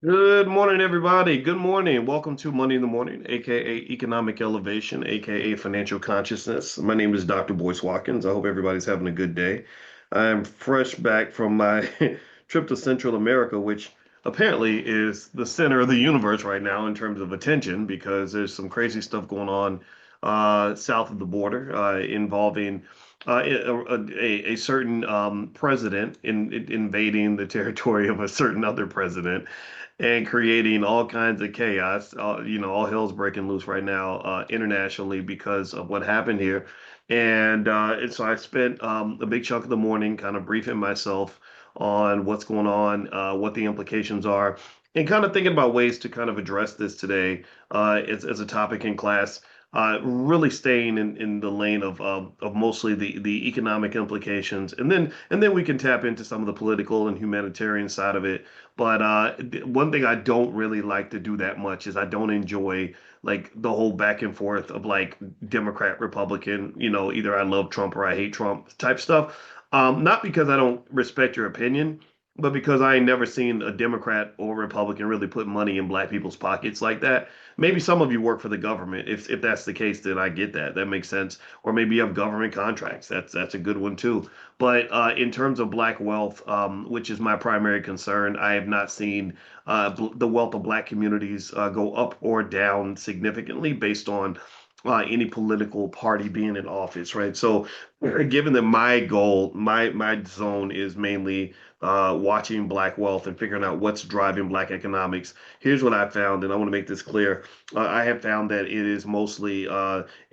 Good morning, everybody. Good morning. Welcome to Money in the Morning, aka Economic Elevation, aka Financial Consciousness. My name is Dr. Boyce Watkins. I hope everybody's having a good day. I'm fresh back from my trip to Central America, which apparently is the center of the universe right now in terms of attention because there's some crazy stuff going on south of the border involving a certain president invading the territory of a certain other president and creating all kinds of chaos. All hell's breaking loose right now internationally because of what happened here. And so I spent a big chunk of the morning kind of briefing myself on what's going on, what the implications are, and kind of thinking about ways to kind of address this today as a topic in class. Really staying in the lane of mostly the economic implications, and then we can tap into some of the political and humanitarian side of it. But one thing I don't really like to do that much is I don't enjoy like the whole back and forth of like Democrat, Republican, either I love Trump or I hate Trump type stuff. Not because I don't respect your opinion, but because I ain't never seen a Democrat or Republican really put money in black people's pockets like that. Maybe some of you work for the government. If that's the case, then I get that. That makes sense. Or maybe you have government contracts. That's a good one too. But in terms of black wealth, which is my primary concern, I have not seen the wealth of black communities go up or down significantly based on any political party being in office, right? So, given that my goal, my zone is mainly watching black wealth and figuring out what's driving black economics, here's what I found, and I want to make this clear. I have found that it is mostly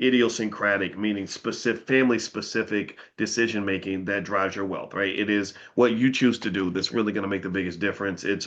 idiosyncratic, meaning specific, family-specific decision making that drives your wealth, right? It is what you choose to do that's really going to make the biggest difference. It's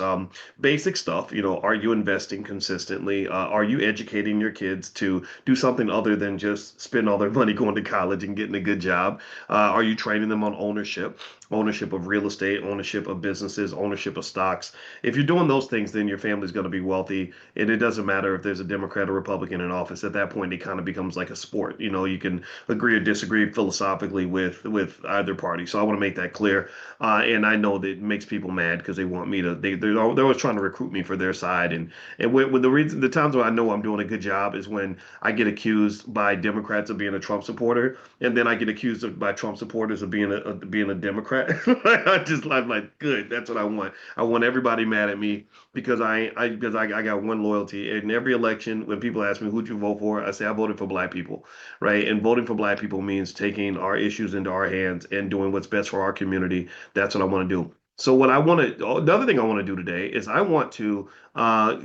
basic stuff. Are you investing consistently? Are you educating your kids to do something other than just spend all their money going to college and getting a good job? Are you training them on ownership of real estate, ownership of businesses, ownership of stocks? If you're doing those things, then your family's going to be wealthy, and it doesn't matter if there's a Democrat or Republican in office. At that point, it kind of becomes like a sport. You can agree or disagree philosophically with either party. So I want to make that clear. And I know that it makes people mad because they want me to. They're always trying to recruit me for their side. And when the times where I know I'm doing a good job is when I get accused by Democrats of being a Trump supporter, and then I get accused by Trump supporters of being a Democrat. I'm like, good. That's what I want. I want everybody mad at me because I got one loyalty. In every election, when people ask me who'd you vote for, I say I voted for black people, right? And voting for black people means taking our issues into our hands and doing what's best for our community. That's what I want to do. So what I want to, the other thing I want to do today is I want to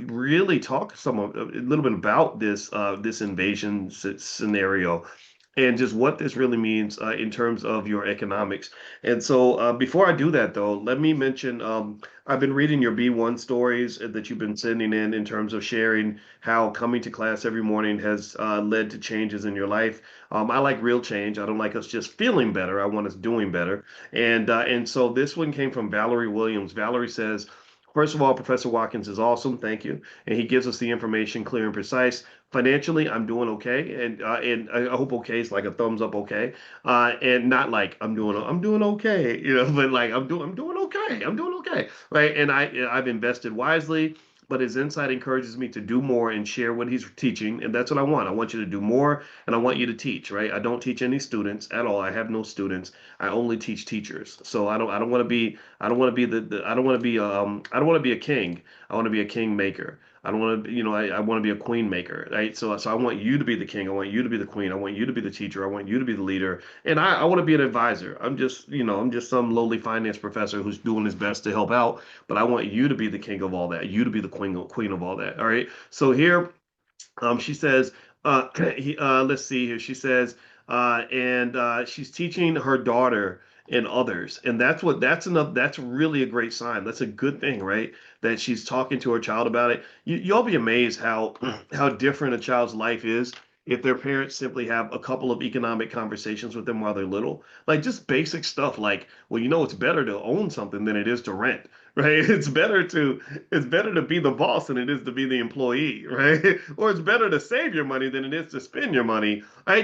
really talk a little bit about this invasion scenario and just what this really means in terms of your economics. And so, before I do that, though, let me mention I've been reading your B1 stories that you've been sending in terms of sharing how coming to class every morning has led to changes in your life. I like real change. I don't like us just feeling better. I want us doing better. And so this one came from Valerie Williams. Valerie says, first of all, Professor Watkins is awesome. Thank you. And he gives us the information clear and precise. Financially, I'm doing okay, and I hope okay is like a thumbs up okay, and not like I'm doing okay, but like I'm doing okay, I'm doing okay, right? And I've invested wisely, but his insight encourages me to do more and share what he's teaching, and that's what I want. I want you to do more, and I want you to teach, right? I don't teach any students at all. I have no students. I only teach teachers. So I don't want to be I don't want to be I don't want to be I don't want to be a king. I want to be a king maker. I don't want to, I want to be a queen maker, right? So I want you to be the king. I want you to be the queen. I want you to be the teacher. I want you to be the leader. And I want to be an advisor. I'm just some lowly finance professor who's doing his best to help out. But I want you to be the king of all that. You to be the queen of all that. All right. So here, she says, let's see here. She says, and she's teaching her daughter and others, and that's enough. That's really a great sign. That's a good thing, right? That she's talking to her child about it. You'll be amazed how how different a child's life is if their parents simply have a couple of economic conversations with them while they're little. Like just basic stuff like, well, it's better to own something than it is to rent, right? It's better to be the boss than it is to be the employee, right? Or it's better to save your money than it is to spend your money. I